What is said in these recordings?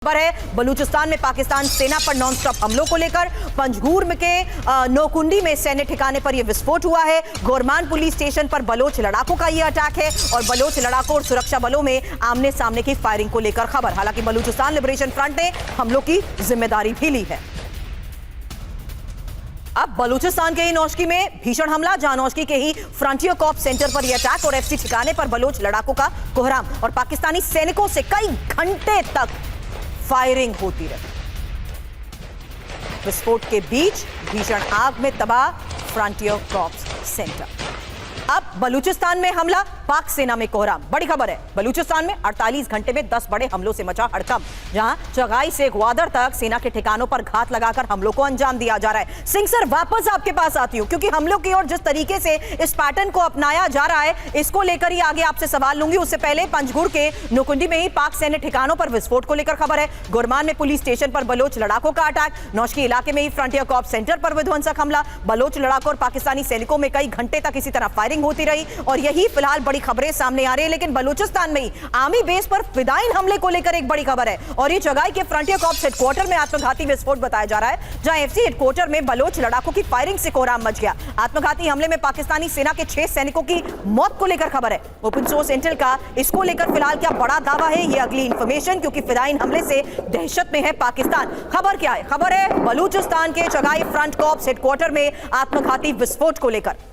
खबर है बलूचिस्तान में पाकिस्तान सेना पर नॉनस्टॉप हमलों को लेकर पंजगूर के नोकुंडी में सैन्य ठिकाने पर यह विस्फोट हुआ है। गोरमान पुलिस स्टेशन पर बलोच लड़ाकों का यह अटैक है और बलोच लड़ाकों और सुरक्षा बलों में आमने सामने की फायरिंग को लेकर खबर। हालांकि बलूचिस्तान लिबरेशन फ्रंट ने हमलों की जिम्मेदारी भी ली है। अब बलूचिस्तान के ही नौशकी में भीषण हमला, जहां नौशकी के ही फ्रंटियर कॉर्प्स सेंटर पर यह अटैक और एफसी ठिकाने पर बलोच लड़ाकों का कोहराम और पाकिस्तानी सैनिकों से कई घंटे तक फायरिंग होती रही। विस्फोट के बीच भीषण आग में तबाह फ्रंटियर कॉर्प्स सेंटर। अब बलूचिस्तान में हमला, पाक सेना में कोहराम। बड़ी खबर है, बलूचिस्तान में 48 घंटे में 10 बड़े हमलों से मचा हड़कंप, जहां चगाई से ग्वादर तक सेना के ठिकानों पर घात लगाकर हमलों को अंजाम दिया जा रहा है। सिंह सर, वापस आपके पास आती हूं क्योंकि हमलों की ओर जिस तरीके से इस पैटर्न को अपनाया जा रहा है, इसको लेकर ही आगे आपसे सवाल लूंगी। उससे पहले पंजगुर के नोकुंडी में ही पाक सैन्य ठिकानों पर विस्फोट को लेकर खबर है। गोरमान में पुलिस स्टेशन पर बलोच लड़ाकों का अटैक, नौशकी इलाके में ही फ्रंटियर कॉर्प्स सेंटर पर विध्वंसक हमला, बलोच लड़ाकों और पाकिस्तानी सैनिकों में कई घंटे तक इसी तरह फायरिंग होती रही और यही फिलहाल बड़ी खबरें सामने आ रही है। लेकिन बलूचिस्तान में ही आर्मी बेस पर फिदायीन हमले को लेकर एक बड़ी खबर है और ये चगाई के फ्रंटियर कॉर्प्स हेडक्वार्टर में आत्मघाती विस्फोट बताया जा रहा है, जहां एफसी हेडक्वार्टर में बलोच लड़ाकों की फायरिंग से कोहराम मच गया। आत्मघाती हमले में पाकिस्तानी सेना के 6 सैनिकों की मौत को लेकर खबर है। ओपन सोर्स इंटेल का इसको लेकर फिलहाल क्या बड़ा दावा है, ये अगली इंफॉर्मेशन, क्योंकि फिदायीन हमले से दहशत में है पाकिस्तान। खबर क्या है? खबर है बलूचिस्तान के चगाई फ्रंट कॉर्प्स हेडक्वार्टर में आत्मघाती विस्फोट को लेकर।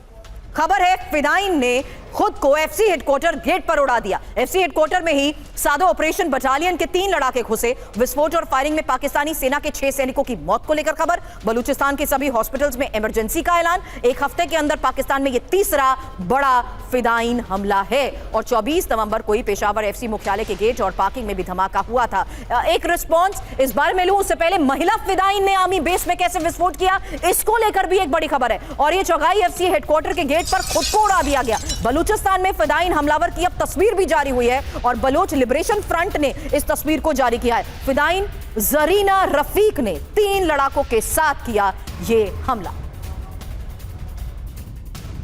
खबर है फिदायीन ने खुद को एफसी हेडक्वार्टर गेट पर उड़ा दिया। एफसी हेडक्वार्टर में ही सादो ऑपरेशन बटालियन के 3 लड़ाके घुसे। विस्फोट और फायरिंग में पाकिस्तानी सेना के 6 सैनिकों की मौत को लेकर खबर। बलूचिस्तान के सभी हॉस्पिटल्स में इमरजेंसी का ऐलान। एक हफ्ते के अंदर पाकिस्तान में यह तीसरा बड़ा फिदायीन हमला है और 24 नवंबर को ही पेशावर एफसी मुख्यालय के गेट और पार्किंग में भी धमाका हुआ था। एक रिस्पॉन्स इस बार में लूं, उससे पहले महिला फिदायीन ने आर्मी बेस में कैसे विस्फोट किया, इसको लेकर भी एक बड़ी खबर है और यह चौगाई एफसी हेडक्वार्टर के गेट पर खुद को उड़ा दिया गया। बलूचिस्तान में फिदायीन हमलावर की अब तस्वीर भी जारी हुई है और बलोच लिबरेशन फ्रंट ने इस तस्वीर को जारी किया है। फिदायीन जरीना रफीक ने 3 लड़ाकों के साथ किया ये हमला।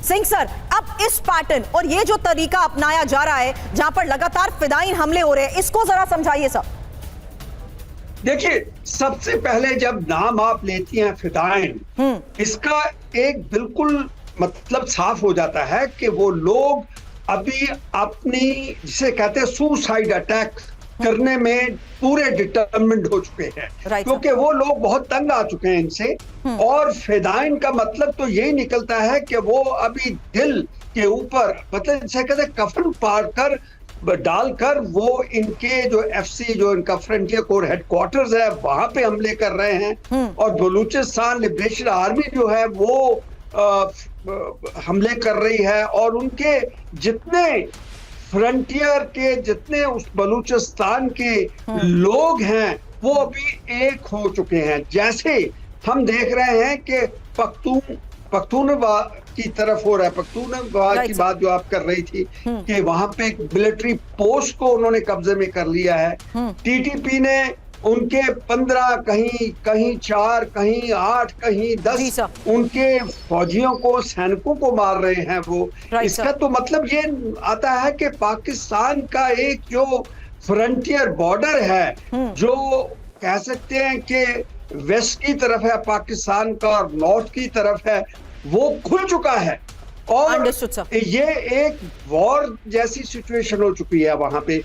सिंह सर, अब इस पैटर्न और ये जो तरीका अपनाया जा रहा है, जहां पर लगातार फिदायीन हमले हो रहे हैं, इसको जरा समझाइए सर। देखिए, सबसे पहले जब नाम आप लेती हैं फिदायीन, इसका एक बिल्कुल मतलब साफ हो जाता है कि वो लोग अभी अपनी, जिसे कहते हैं सुसाइड अटैक करने में पूरे डिटरमिन्ड हो चुके हैं, क्योंकि वो लोग बहुत तंग आ चुके हैं इनसे। और फिदायीन का मतलब तो यही निकलता है कि वो अभी दिल के ऊपर, मतलब जिसे कहते हैं कफन पार कर डालकर वो इनके जो एफसी, जो इनका फ्रंटियर कोर हेडक्वार्टर्स है, वहां पे हमले कर रहे हैं और बलूचिस्तान लिबरेशन आर्मी जो है वो हमले कर रही है और उनके जितने फ्रंटियर के, जितने उस बलूचिस्तान के लोग हैं, वो अभी एक हो चुके हैं। जैसे हम देख रहे हैं कि पख्तूनवा की तरफ हो रहा है, पख्तूनवा की बात जो आप कर रही थी कि वहां पे एक मिलिट्री पोस्ट को उन्होंने कब्जे में कर लिया है। टीटीपी ने उनके 15, कहीं 4, कहीं 8, कहीं 10 उनके फौजियों को, सैनिकों को मार रहे हैं वो। इसका तो मतलब ये आता है कि पाकिस्तान का एक जो फ्रंटियर बॉर्डर है, जो कह सकते हैं कि वेस्ट की तरफ है पाकिस्तान का और नॉर्थ की तरफ है, वो खुल चुका है और ये एक वॉर जैसी सिचुएशन हो चुकी है वहां पे।